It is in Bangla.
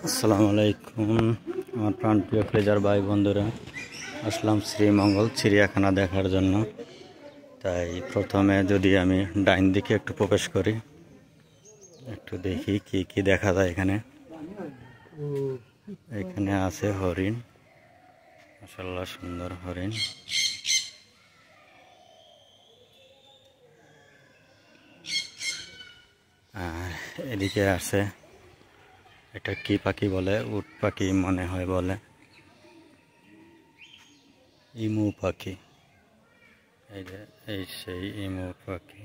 আসসালামু আলাইকুম আমার প্রাণপ্রিয় ফ্রেজার ভাই বন্ধুরা, আসলাম শ্রীমঙ্গল চিড়িয়াখানা দেখার জন্য। তাই প্রথমে যদি আমি ডাইন দিকে একটু প্রবেশ করি, একটু দেখি কি কি দেখা যায়। এখানে আছে হরিণ, মাশাআল্লাহ সুন্দর হরিণ। এদিকে আছে, এটা কি পাখি বলে, উট পাখি মনে হয় বলে, ইমু পাখি। এই যে এই সেই ইমু পাখি।